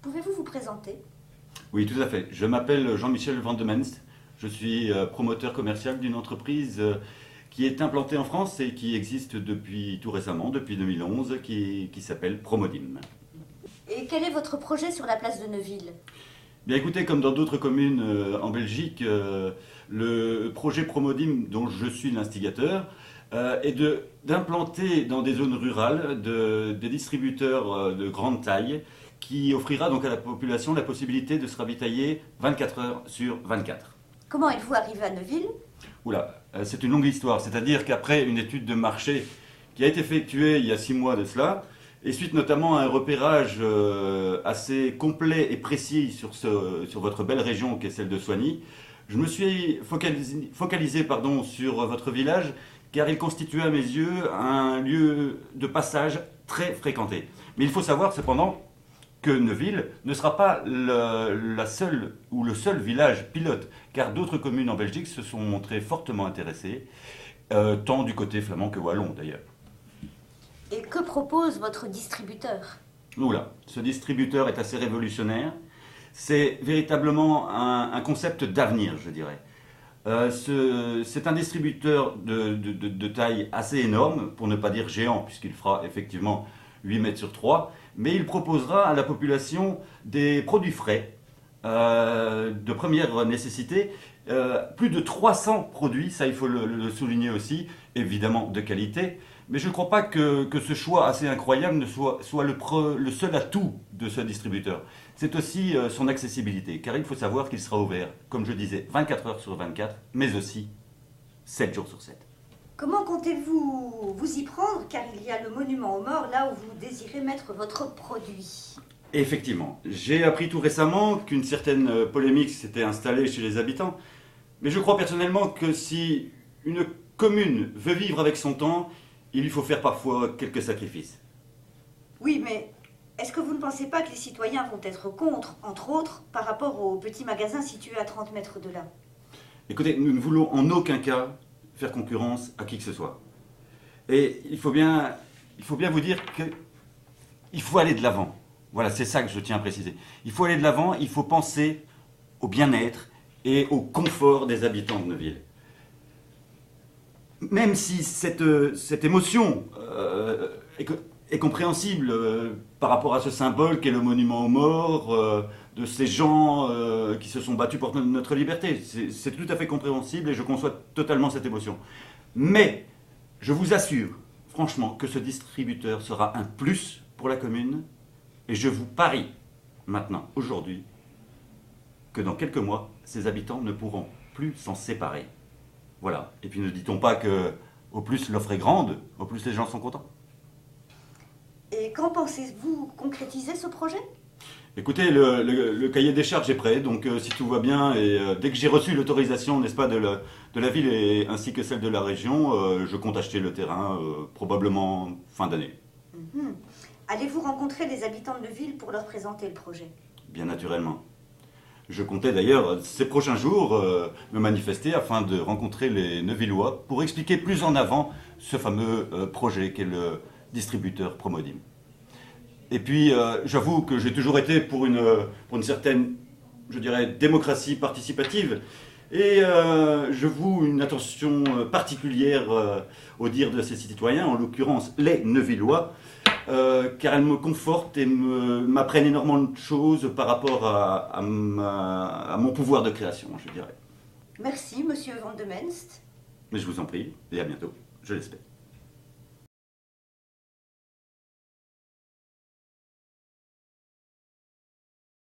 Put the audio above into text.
Pouvez-vous vous présenter? Oui, tout à fait. Je m'appelle Jean-Michel Van de Menst. Je suis promoteur commercial d'une entreprise qui est implantée en France et qui existe depuis tout récemment, depuis 2011, qui s'appelle Promodim. Et quel est votre projet sur la place de Neuville? Bien écoutez, comme dans d'autres communes en Belgique, le projet Promodim, dont je suis l'instigateur, est d'implanter dans des zones rurales des distributeurs de grande taille qui offrira donc à la population la possibilité de se ravitailler 24 heures sur 24. Comment êtes-vous arrivé à Neuville? Oula, c'est une longue histoire, c'est-à-dire qu'après une étude de marché qui a été effectuée il y a 6 mois de cela, et suite notamment à un repérage assez complet et précis sur votre belle région qui est celle de Soigny, je me suis focalisé sur votre village car il constituait à mes yeux un lieu de passage très fréquenté. Mais il faut savoir cependant que Neuville ne sera pas la seule ou le seul village pilote, car d'autres communes en Belgique se sont montrées fortement intéressées, tant du côté flamand que wallon d'ailleurs. Et que propose votre distributeur? Oula, ce distributeur est assez révolutionnaire. C'est véritablement un concept d'avenir, je dirais. C'est un distributeur de taille assez énorme, pour ne pas dire géant, puisqu'il fera effectivement 8 mètres sur 3, mais il proposera à la population des produits frais, de première nécessité, plus de 300 produits, ça il faut le souligner aussi, évidemment de qualité, mais je ne crois pas que ce choix assez incroyable soit le seul atout de ce distributeur. C'est aussi son accessibilité, car il faut savoir qu'il sera ouvert, comme je disais, 24 heures sur 24, mais aussi 7 jours sur 7. Comment comptez-vous vous y prendre, car il y a le monument aux morts là où vous désirez mettre votre produit? Effectivement, j'ai appris tout récemment qu'une certaine polémique s'était installée chez les habitants, mais je crois personnellement que si une commune veut vivre avec son temps, il lui faut faire parfois quelques sacrifices. Oui, mais est-ce que vous ne pensez pas que les citoyens vont être contre, entre autres, par rapport aux petits magasins situés à 30 mètres de là? Écoutez, nous ne voulons en aucun cas faire concurrence à qui que ce soit. Et il faut bien vous dire qu'il faut aller de l'avant. Voilà, c'est ça que je tiens à préciser. Il faut aller de l'avant, il faut penser au bien-être et au confort des habitants de Neuville. Même si cette émotion est compréhensible par rapport à ce symbole qu'est le monument aux morts, de ces gens qui se sont battus pour notre liberté. C'est tout à fait compréhensible et je conçois totalement cette émotion. Mais je vous assure, franchement, que ce distributeur sera un plus pour la commune et je vous parie maintenant, aujourd'hui, que dans quelques mois, ces habitants ne pourront plus s'en séparer. Voilà. Et puis ne dit-on pas que au plus l'offre est grande, au plus les gens sont contents. Et quand pensez-vous concrétiser ce projet? Écoutez, le cahier des charges est prêt, donc si tout va bien, et dès que j'ai reçu l'autorisation, n'est-ce pas, de la ville ainsi que celle de la région, je compte acheter le terrain, probablement fin d'année. Allez-vous rencontrer les habitants de Neuville pour leur présenter le projet? Bien naturellement. Je comptais d'ailleurs, ces prochains jours, me manifester afin de rencontrer les Neuvillois pour expliquer plus en avant ce fameux projet qu'est le distributeur Promodim. Et puis, j'avoue que j'ai toujours été pour une certaine, je dirais, démocratie participative. Et je voue une attention particulière au dire de ces citoyens, en l'occurrence les Neuvillois, car elles me confortent et m'apprennent énormément de choses par rapport à mon pouvoir de création, je dirais. Merci, monsieur Van de Menst. Mais je vous en prie, et à bientôt, je l'espère.